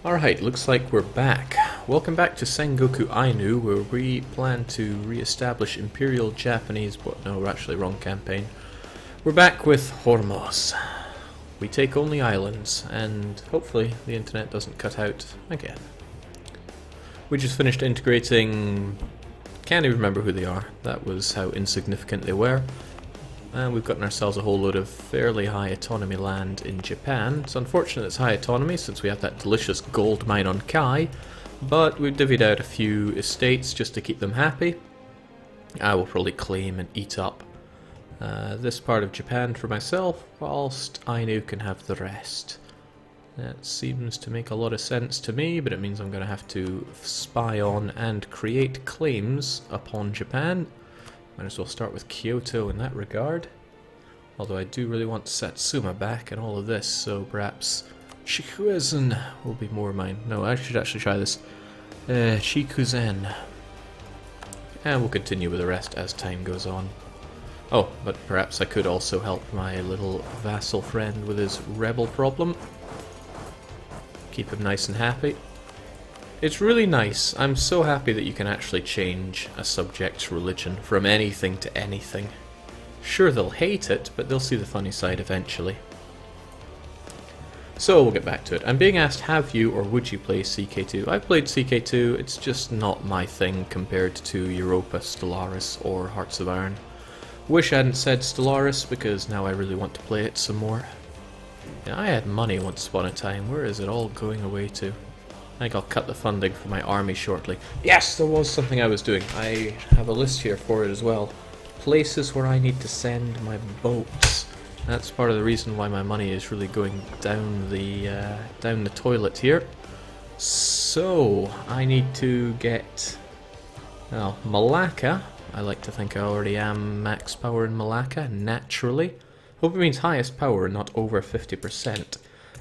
Alright, looks like we're back. Welcome back to Sengoku Ainu, where we plan to re-establish Imperial Japanese... no, actually wrong campaign. We're back with Hormuz. We take only islands, and hopefully the internet doesn't cut out again. We just finished integrating... can't even remember who they are. That was how insignificant they were. And we've gotten ourselves a whole load of fairly high autonomy land in Japan. It's unfortunate it's high autonomy since we have that delicious gold mine on Kai, but we've divvied out a few estates just to keep them happy. I will probably claim and eat up this part of Japan for myself, whilst Ainu can have the rest. That seems to make a lot of sense to me, but it means I'm going to have to spy on and create claims upon Japan. Might as well start with Kyoto in that regard. Although I do really want Satsuma back and all of this, so perhaps Shikuzen will be more mine. No, I should actually try this. Shikuzen. And we'll continue with the rest as time goes on. Oh, but perhaps I could also help my little vassal friend with his rebel problem. Keep him nice and happy. It's really nice. I'm so happy that you can actually change a subject's religion from anything to anything. Sure, they'll hate it, but they'll see the funny side eventually. So we'll get back to it. I'm being asked, have you or would you play CK2? I've played CK2, it's just not my thing compared to Europa, Stellaris, or Hearts of Iron. Wish I hadn't said Stellaris, because now I really want to play it some more. Yeah, I had money once upon a time. Where is it all going away to? I think I'll cut the funding for my army shortly. Yes, there was something I was doing. I have a list here for it as well. Places where I need to send my boats. That's part of the reason why my money is really going down the toilet here. So, I need to get... well, Malacca. I like to think I already am max power in Malacca, naturally. Hope it means highest power, not over 50%.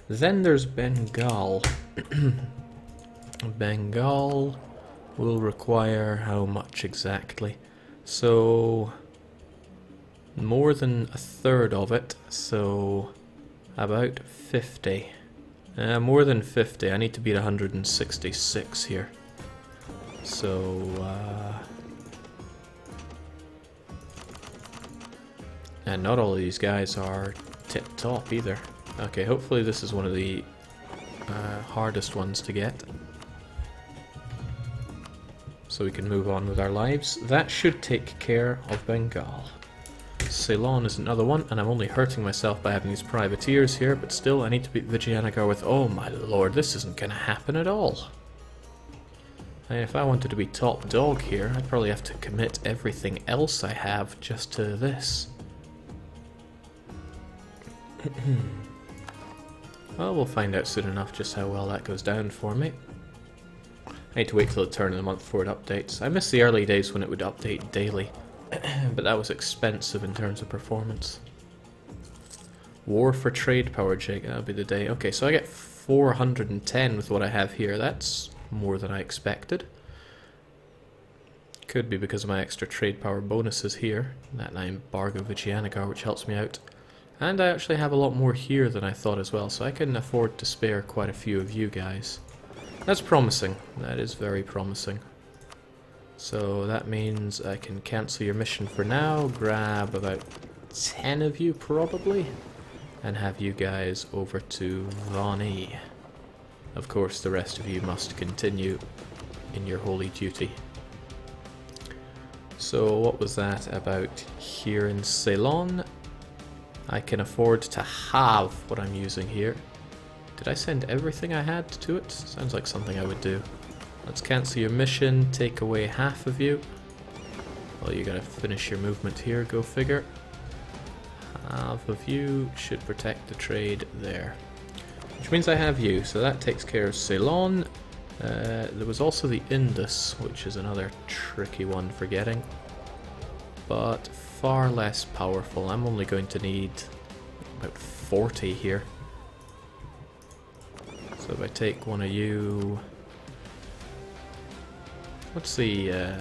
Then there's Bengal. Bengal will require how much exactly? So, more than a third of it, so about 50. More than 50, I need to beat 166 here. So, and not all of these guys are tip-top either. Okay, hopefully this is one of the hardest ones to get. So we can move on with our lives. That should take care of Bengal. Ceylon is another one, and I'm only hurting myself by having these privateers here, but still I need to beat Vijayanagar with... oh my lord, this isn't going to happen at all. And if I wanted to be top dog here, I'd probably have to commit everything else I have just to this. Well, we'll find out soon enough just how well that goes down for me. I need to wait till the turn of the month before it updates. I miss the early days when it would update daily, but that was expensive in terms of performance. War for trade power, Jake, that'll be the day. Okay, so I get 410 with what I have here. That's more than I expected. Could be because of my extra trade power bonuses here. That and I embargo Vijayanagar, which helps me out. And I actually have a lot more here than I thought as well, so I can afford to spare quite a few of you guys. That's promising. That is very promising. So that means I can cancel your mission for now, grab about 10 of you probably, and have you guys over to Vani. Of course, the rest of you must continue in your holy duty. So what was that about here in Ceylon? I can afford to have what I'm using here. Did I send everything I had to it? Sounds like something I would do. Let's cancel your mission, take away half of you. Well, you gotta finish your movement here, go figure. Half of you should protect the trade there. Which means I have you, so that takes care of Ceylon. There was also the Indus, which is another tricky one for getting. But far less powerful. I'm only going to need about 40 here. So if I take one of you... what's the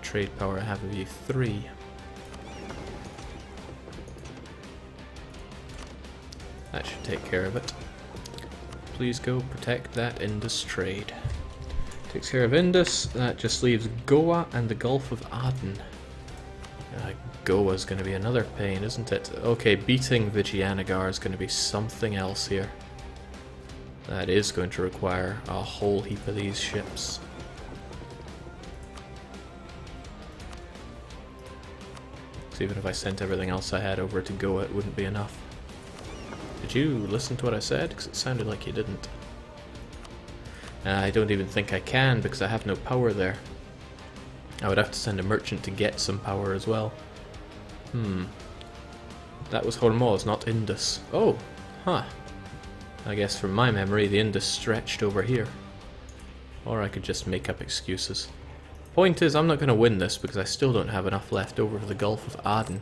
trade power I have of you? 3. That should take care of it. please go protect that Indus trade. Takes care of Indus, that just leaves Goa and the Gulf of Aden. Goa's going to be another pain, isn't it? Okay, beating Vijayanagar is going to be something else here. That is going to require a whole heap of these ships. So even if I sent everything else I had over to Goa, it wouldn't be enough. Did you listen to what I said? Because it sounded like you didn't. I don't even think I can because I have no power there. I would have to send a merchant to get some power as well. That was Hormuz, not Indus. Oh, huh. I guess from my memory the Indus stretched over here. Or I could just make up excuses. Point is, I'm not going to win this because I still don't have enough left over for the Gulf of Aden.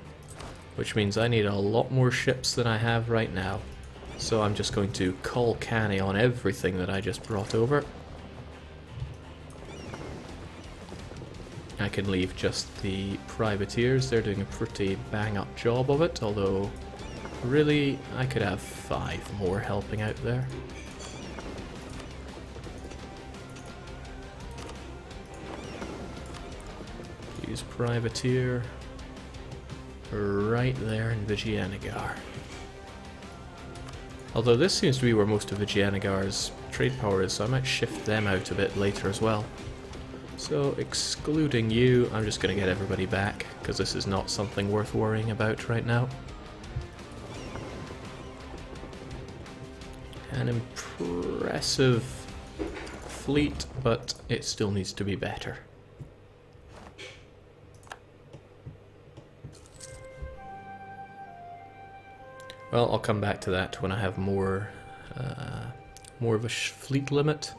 Which means I need a lot more ships than I have right now. So I'm just going to call canny on everything that I just brought over. I can leave just the privateers, they're doing a pretty bang-up job of it, although really I could have 5 more helping out there. Use privateer right there in Vijayanagar. Although this seems to be where most of Vijayanagar's trade power is, so I might shift them out a bit later as well. So, excluding you, I'm just going to get everybody back, because this is not something worth worrying about right now. An impressive fleet, but it still needs to be better. Well, I'll come back to that when I have more of a fleet limit.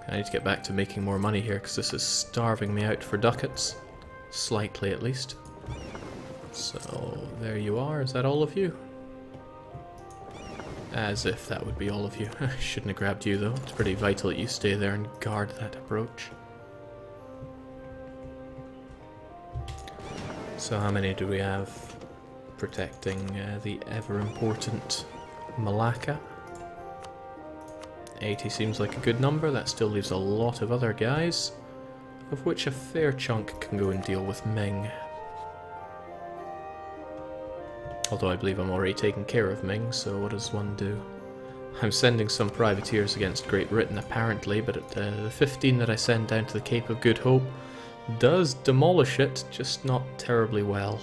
I need to get back to making more money here because this is starving me out for ducats. Slightly at least. So there you are. Is that all of you? As if that would be all of you. I shouldn't have grabbed you though. It's pretty vital that you stay there and guard that approach. So how many do we have protecting the ever important Malacca? 80 seems like a good number. That still leaves a lot of other guys, of which a fair chunk can go and deal with Ming. Although I believe I'm already taking care of Ming, so what does one do? I'm sending some privateers against Great Britain apparently, but the 15 that I send down to the Cape of Good Hope does demolish it, just not terribly well.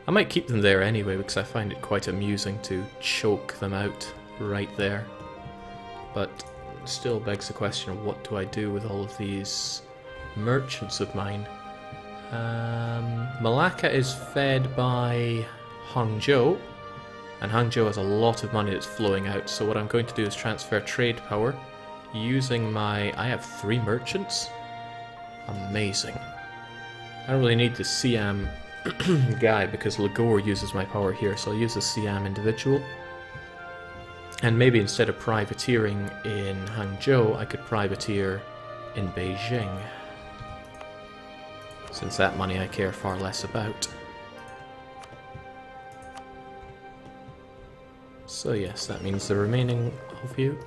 I might keep them there anyway because I find it quite amusing to choke them out right there. But still begs the question of what do I do with all of these merchants of mine? Malacca is fed by Hangzhou, and Hangzhou has a lot of money that's flowing out, so what I'm going to do is transfer trade power using my... I have 3 merchants? Amazing. I don't really need the Siam guy because Lagore uses my power here, so I'll use the Siam individual. And maybe instead of privateering in Hangzhou, I could privateer in Beijing. Since that money I care far less about. So yes, that means the remaining of you.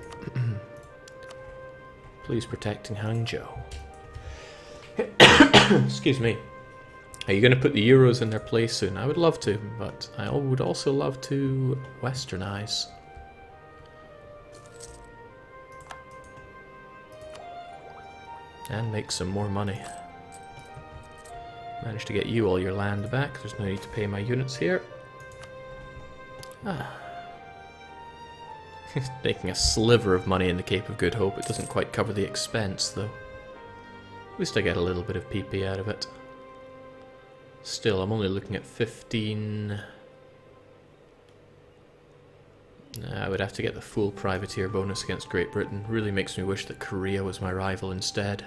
Please protecting Hangzhou. Excuse me. Are you going to put the Euros in their place soon? I would love to, but I would also love to westernize. And make some more money. Managed to get you all your land back. There's no need to pay my units here. Making a sliver of money in the Cape of Good Hope. It doesn't quite cover the expense, though. At least I get a little bit of PP out of it. Still, I'm only looking at 15... I would have to get the full privateer bonus against Great Britain. Really makes me wish that Korea was my rival instead.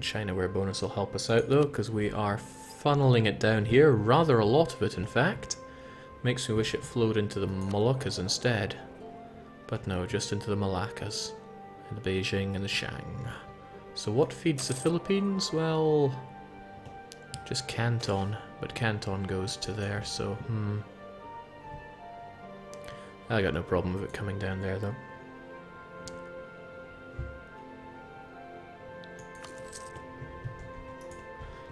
Chinaware bonus will help us out though, because we are funneling it down here, rather a lot of it in fact. Makes me wish it flowed into the Moluccas instead. But no, just into the Malaccas, and the Beijing and the Shang. So what feeds the Philippines? Well, just Canton. But Canton goes to there, so I got no problem with it coming down there though.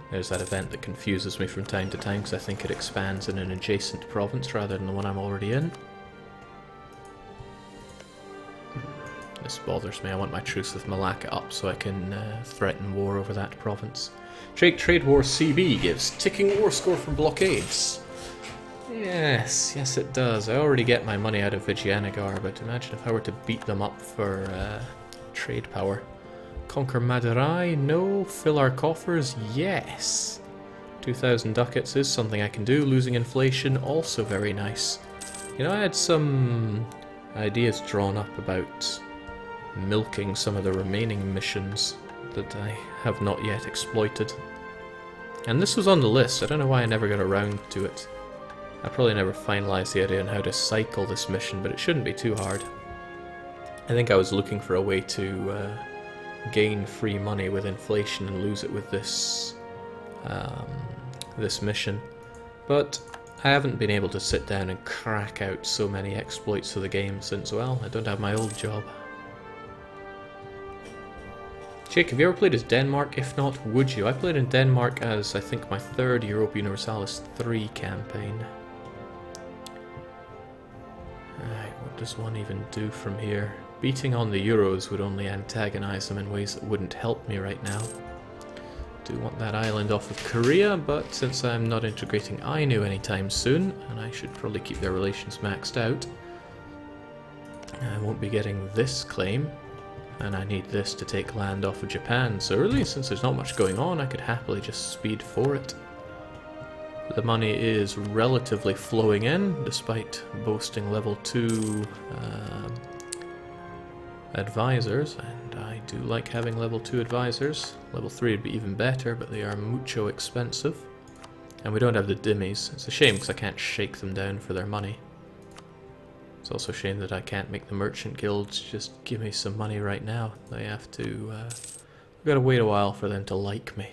There's that event that confuses me from time to time because I think it expands in an adjacent province rather than the one I'm already in. This bothers me. I want my truce with Malacca up so I can threaten war over that province. Trade War CB gives ticking war score from blockades. Yes, yes it does. I already get my money out of Vijayanagar, but imagine if I were to beat them up for trade power. Conquer Madurai? No. Fill our coffers? Yes. 2,000 ducats is something I can do. Losing inflation? Also very nice. You know, I had some ideas drawn up about milking some of the remaining missions that I have not yet exploited. And this was on the list. I don't know why I never got around to it. I probably never finalized the idea on how to cycle this mission, but it shouldn't be too hard. I think I was looking for a way to gain free money with inflation and lose it with this this mission, but I haven't been able to sit down and crack out so many exploits for the game since, well, I don't have my old job. Jake, have you ever played as Denmark? If not, would you? I played in Denmark as, I think, my third Europa Universalis 3 campaign. Alright, what does one even do from here? Beating on the Euros would only antagonize them in ways that wouldn't help me right now. Do want that island off of Korea, but since I'm not integrating Ainu anytime soon, and I should probably keep their relations maxed out, I won't be getting this claim, and I need this to take land off of Japan, so really, since there's not much going on, I could happily just speed for it. The money is relatively flowing in, despite boasting level 2 advisors, and I do like having level 2 advisors. Level 3 would be even better, but they are mucho expensive. And we don't have the dimmies. It's a shame because I can't shake them down for their money. It's also a shame that I can't make the merchant guilds just give me some money right now. They have to... we've got to wait a while for them to like me.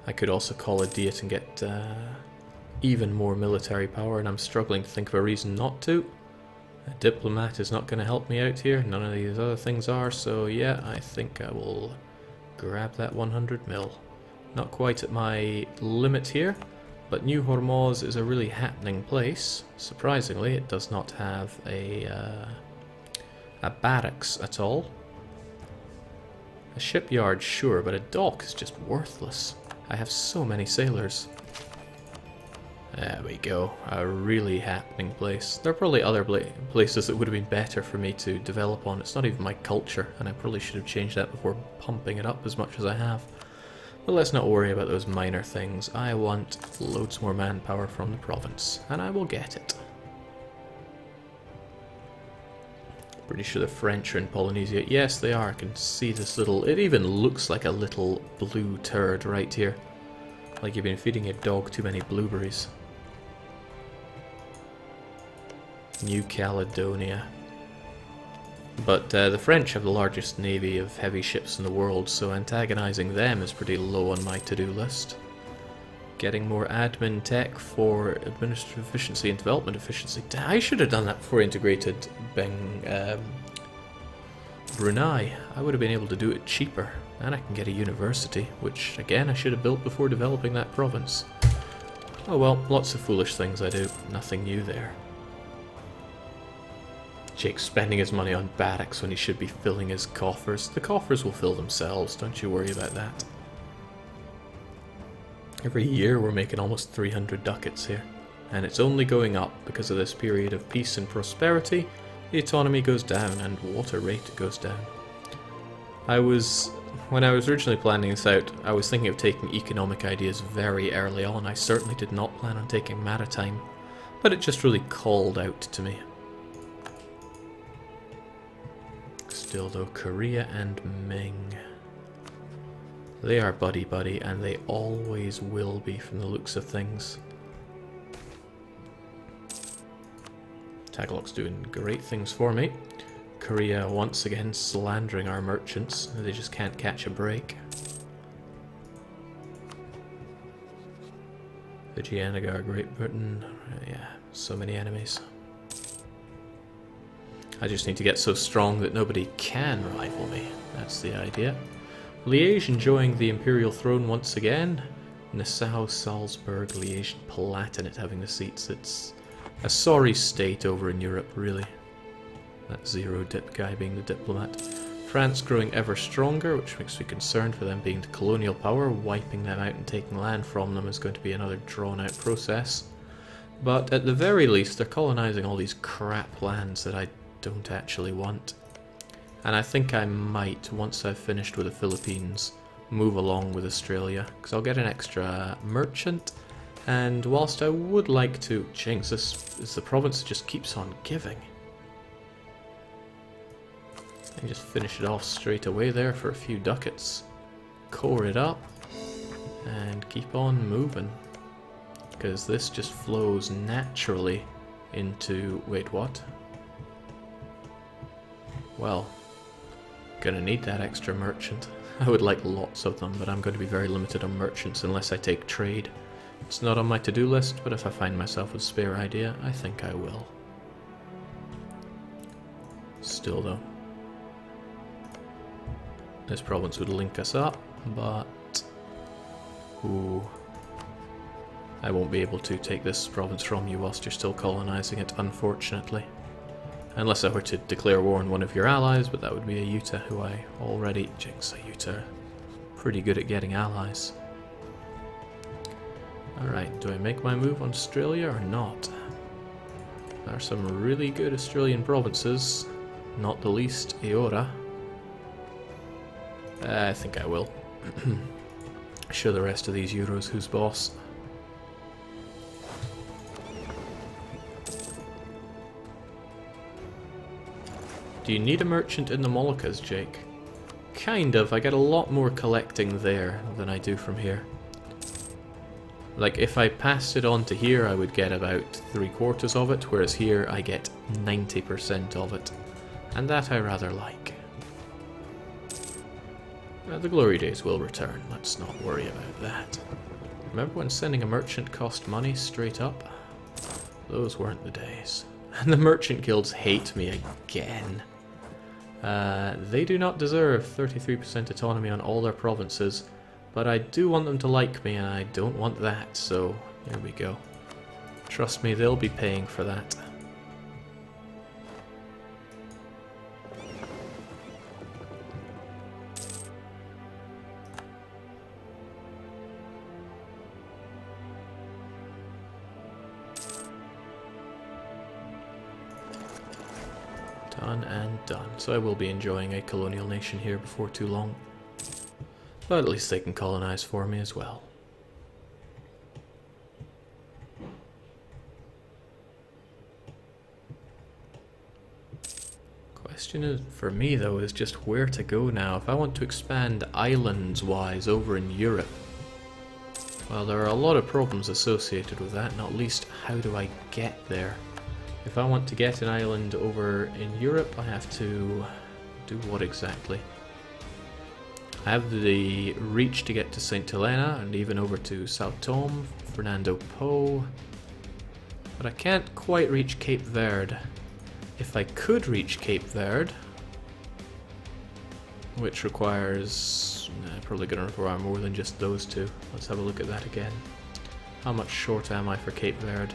I could also call a diet and get even more military power, and I'm struggling to think of a reason not to. A diplomat is not going to help me out here, none of these other things are, so yeah, I think I will grab that 100 mil. Not quite at my limit here, but New Hormuz is a really happening place. Surprisingly, it does not have a barracks at all. A shipyard, sure, but a dock is just worthless. I have so many sailors. There we go, a really happening place. There are probably other places that would have been better for me to develop on. It's not even my culture, and I probably should have changed that before pumping it up as much as I have. But let's not worry about those minor things. I want loads more manpower from the province, and I will get it. Pretty sure the French are in Polynesia. Yes, they are. I can see this little... It even looks like a little blue turd right here. Like you've been feeding your dog too many blueberries. New Caledonia. But the French have the largest navy of heavy ships in the world, so antagonizing them is pretty low on my to-do list. Getting more admin tech for administrative efficiency and development efficiency. I should have done that before I integrated Brunei. I would have been able to do it cheaper. And I can get a university, which again I should have built before developing that province. Oh well, lots of foolish things I do. Nothing new there. Jake's spending his money on barracks when he should be filling his coffers. The coffers will fill themselves, don't you worry about that. Every year we're making almost 300 ducats here. And it's only going up because of this period of peace and prosperity. The economy goes down and water rate goes down. When I was originally planning this out, I was thinking of taking economic ideas very early on. I certainly did not plan on taking maritime, but it just really called out to me. Still though, Korea and Ming. They are buddy-buddy, and they always will be from the looks of things. Tagalog's doing great things for me. Korea once again slandering our merchants. They just can't catch a break. Vijayanagara, Great Britain. Yeah, so many enemies. I just need to get so strong that nobody can rival me. That's the idea. Liège enjoying the imperial throne once again. Nassau, Salzburg, Liège, Palatinate having the seats. It's a sorry state over in Europe, really. That zero dip guy being the diplomat. France growing ever stronger, which makes me concerned for them being the colonial power. Wiping them out and taking land from them is going to be another drawn-out process. But at the very least, they're colonizing all these crap lands that I don't actually want. And I think I might, once I've finished with the Philippines, move along with Australia, because I'll get an extra merchant. And whilst I would like to... Jinx, this is the province that just keeps on giving. And just finish it off straight away there for a few ducats. Core it up and keep on moving, because this just flows naturally into... Wait, what? Well, gonna need that extra merchant. I would like lots of them, but I'm going to be very limited on merchants unless I take trade. It's not on my to-do list, but if I find myself with a spare idea, I think I will. Still though, this province would link us up, but... Ooh. I won't be able to take this province from you whilst you're still colonizing it, unfortunately. Unless I were to declare war on one of your allies, but that would be a Utah who I already... Jinx, a Utah. Pretty good at getting allies. Alright, do I make my move on Australia or not? There are some really good Australian provinces, not the least Eora. I think I will. Show the rest of these Euros who's boss. Do you need a merchant in the Moluccas, Jake? Kind of. I get a lot more collecting there than I do from here. Like, if I passed it on to here, I would get about 3/4 of it, whereas here I get 90% of it. And that I rather like. The glory days will return, let's not worry about that. Remember when sending a merchant cost money straight up? Those weren't the days. And the merchant guilds hate me again. They do not deserve 33% autonomy on all their provinces, but I do want them to like me, and I don't want that, so there we go. Trust me, they'll be paying for that. Done and done. So I will be enjoying a colonial nation here before too long. But at least they can colonize for me as well. Question is, for me though, is just where to go now. If I want to expand islands-wise over in Europe, well, there are a lot of problems associated with that, not least how do I get there? If I want to get an island over in Europe, I have to do what exactly? I have the reach to get to St. Helena and even over to Sao Tome, Fernando Po, but I can't quite reach Cape Verde. If I could reach Cape Verde, which requires, probably going to require more than just those two. Let's have a look at that again. How much short am I for Cape Verde?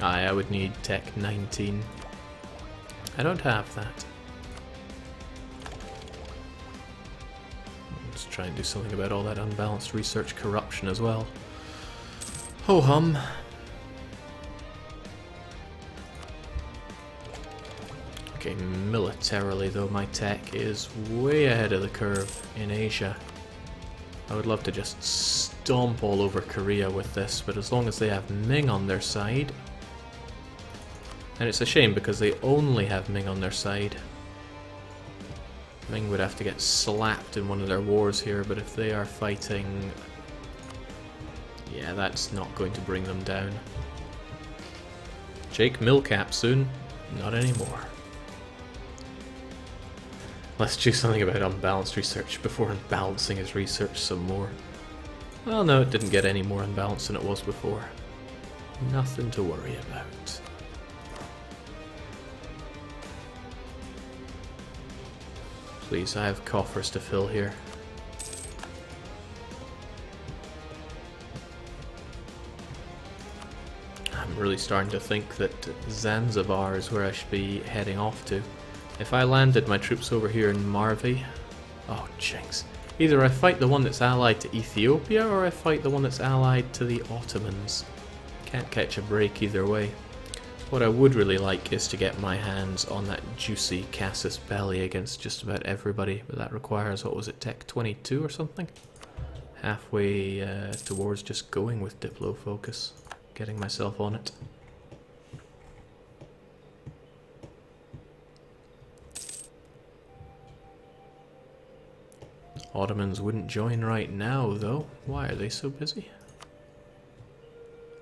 I would need Tech 19. I don't have that. Let's try and do something about all that unbalanced research corruption as well. Ho hum. Okay, militarily though, my tech is way ahead of the curve in Asia. I would love to just stomp all over Korea with this, but as long as they have Ming on their side... And it's a shame because they only have Ming on their side. Ming would have to get slapped in one of their wars here, but if they are fighting... Yeah, that's not going to bring them down. Jake Millcap soon? Not anymore. Let's do something about unbalanced research before unbalancing his research some more. Well, no, it didn't get any more unbalanced than it was before. Nothing to worry about. Please, I have coffers to fill here. I'm really starting to think that Zanzibar is where I should be heading off to. If I landed my troops over here in Marvi... Oh, jinx. Either I fight the one that's allied to Ethiopia, or I fight the one that's allied to the Ottomans. Can't catch a break either way. What I would really like is to get my hands on that juicy Casus Belli against just about everybody, but that requires, what was it, Tech 22 or something? Halfway towards just going with Diplo Focus. Getting myself on it. Ottomans wouldn't join right now, though. Why are they so busy?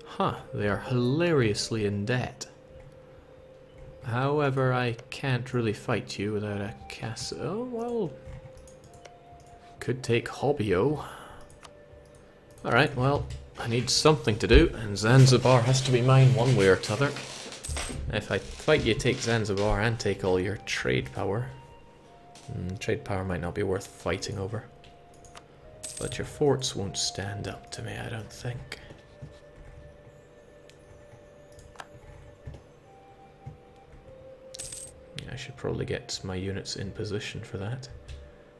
Huh, they are hilariously in debt. However, I can't really fight you without a Oh, well... Could take Hobbio. Alright, well, I need something to do, and Zanzibar has to be mine one way or t'other. If I fight you, take Zanzibar and take all your trade power. Trade power might not be worth fighting over. But your forts won't stand up to me, I don't think. Yeah, I should probably get my units in position for that.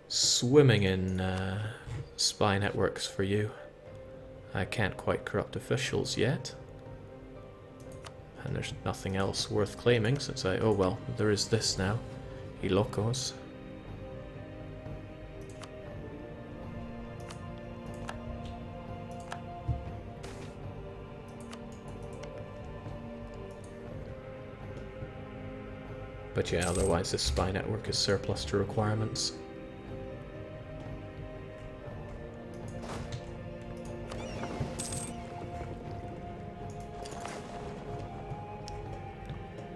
Swimming in spy networks for you. I can't quite corrupt officials yet. And there's nothing else worth claiming since I... Oh well, there is this now. Ilocos. But yeah, otherwise this spy network is surplus to requirements.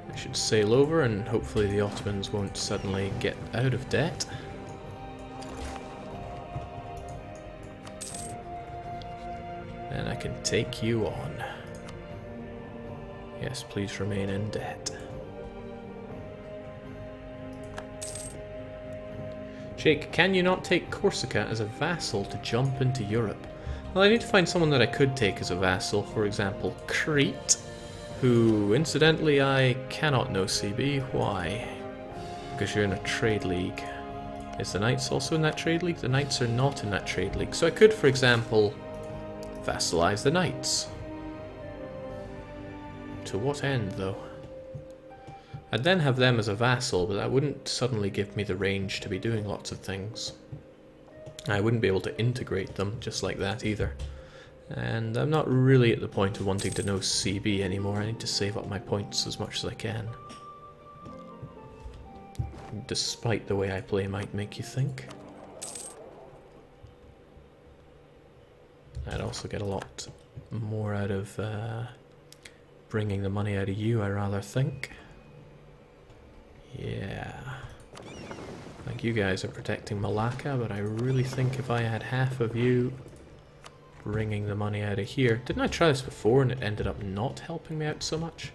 I should sail over and hopefully the Ottomans won't suddenly get out of debt. And I can take you on. Yes, please remain in debt. Jake, can you not take Corsica as a vassal to jump into Europe? Well, I need to find someone that I could take as a vassal, for example, Crete, who, incidentally, I cannot know CB. Why? Because you're in a trade league. Is the Knights also in that trade league? The Knights are not in that trade league. So I could, for example, vassalize the Knights. To what end, though? I'd then have them as a vassal, but that wouldn't suddenly give me the range to be doing lots of things. I wouldn't be able to integrate them just like that either. And I'm not really at the point of wanting to know CB anymore. I need to save up my points as much as I can. Despite the way I play might make you think. I'd also get a lot more out of bringing the money out of you, I rather think. Yeah. Like you guys are protecting Malacca, but I really think if I had half of you bringing the money out of here... Didn't I try this before and it ended up not helping me out so much?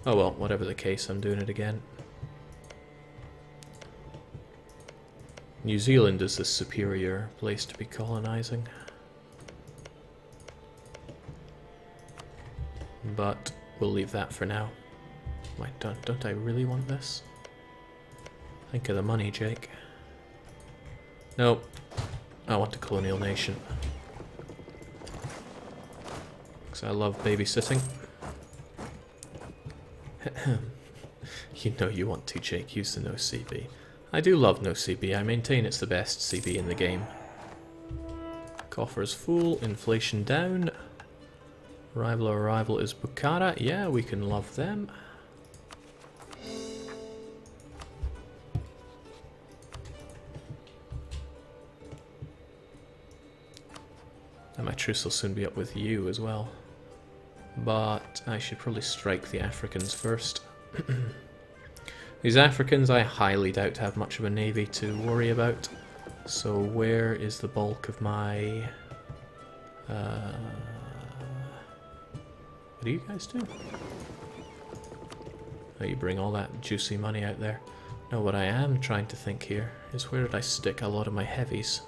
Oh well, whatever the case, I'm doing it again. New Zealand is the superior place to be colonizing. But we'll leave that for now. Wait, don't I really want this? Think of the money, Jake. Nope. I want a colonial nation. Because I love babysitting. You know you want to, Jake. Use the no CB. I do love no CB. I maintain it's the best CB in the game. Coffers full. Inflation down. Rival or rival is Bukhara. Yeah, we can love them. And my truce will soon be up with you as well. But I should probably strike the Africans first. These Africans I highly doubt have much of a navy to worry about. So where is the bulk of my... what do you guys do? Oh, you bring all that juicy money out there. No, what I am trying to think here is where did I stick a lot of my heavies?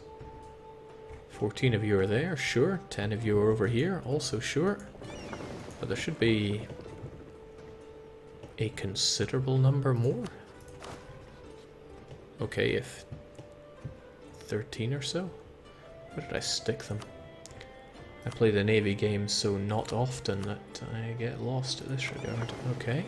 14 of you are there, sure. 10 of you are over here, also sure. But there should be a considerable number more. Okay, if 13 or so? Where did I stick them? I play the Navy game so not often that I get lost at this regard. Okay.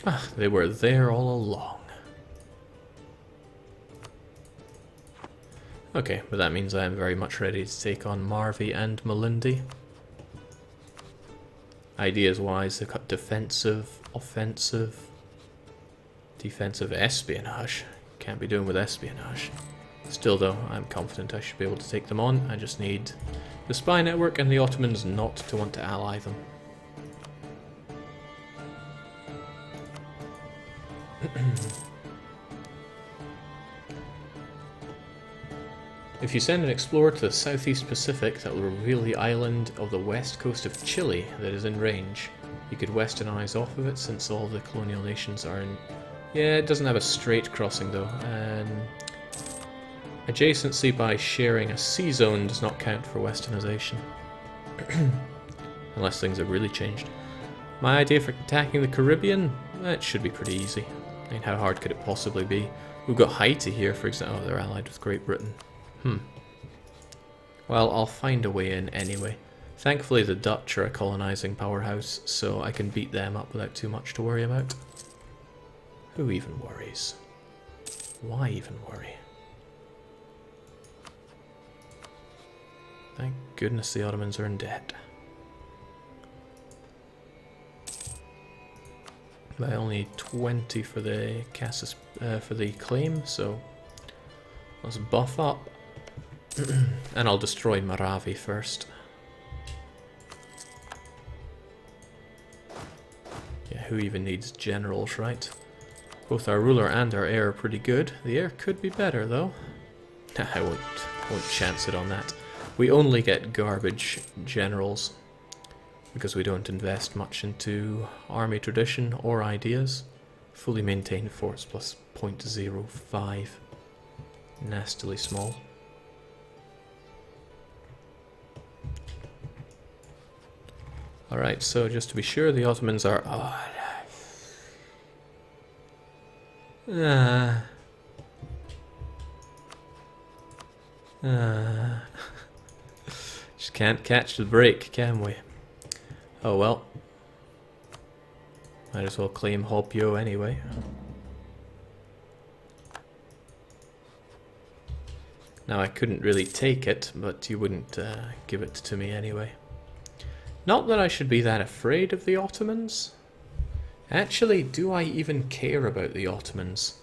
Ah, they were there all along. Okay, but that means I am very much ready to take on Marvy and Malindi. Ideas-wise, they've got defensive, offensive, defensive, espionage. Can't be doing with espionage. Still though, I'm confident I should be able to take them on. I just need the spy network and the Ottomans not to want to ally them. If you send an explorer to the southeast Pacific, that will reveal the island of the west coast of Chile that is in range. You could westernize off of it since all the colonial nations are in... Yeah, it doesn't have a straight crossing though. Adjacency by sharing a sea zone does not count for westernization. Unless things have really changed. My idea for attacking the Caribbean? It should be pretty easy. I mean, how hard could it possibly be? We've got Haiti here, for example. Oh, they're allied with Great Britain. Well, I'll find a way in anyway. Thankfully, the Dutch are a colonizing powerhouse, so I can beat them up without too much to worry about. Who even worries? Why even worry? Thank goodness the Ottomans are in debt. By only 20 for the for the claim, so let's buff up. And I'll destroy Maravi first. Yeah, who even needs generals, right? Both our ruler and our heir are pretty good. The heir could be better, though. I won't chance it on that. We only get garbage generals because we don't invest much into army tradition or ideas. Fully maintained force plus 0.05. Nastily small. Alright, so just to be sure, the Ottomans are... Just can't catch the break, can we? Oh well. Might as well claim Hopio anyway. Now I couldn't really take it, but you wouldn't give it to me anyway. Not that I should be that afraid of the Ottomans. Actually, do I even care about the Ottomans?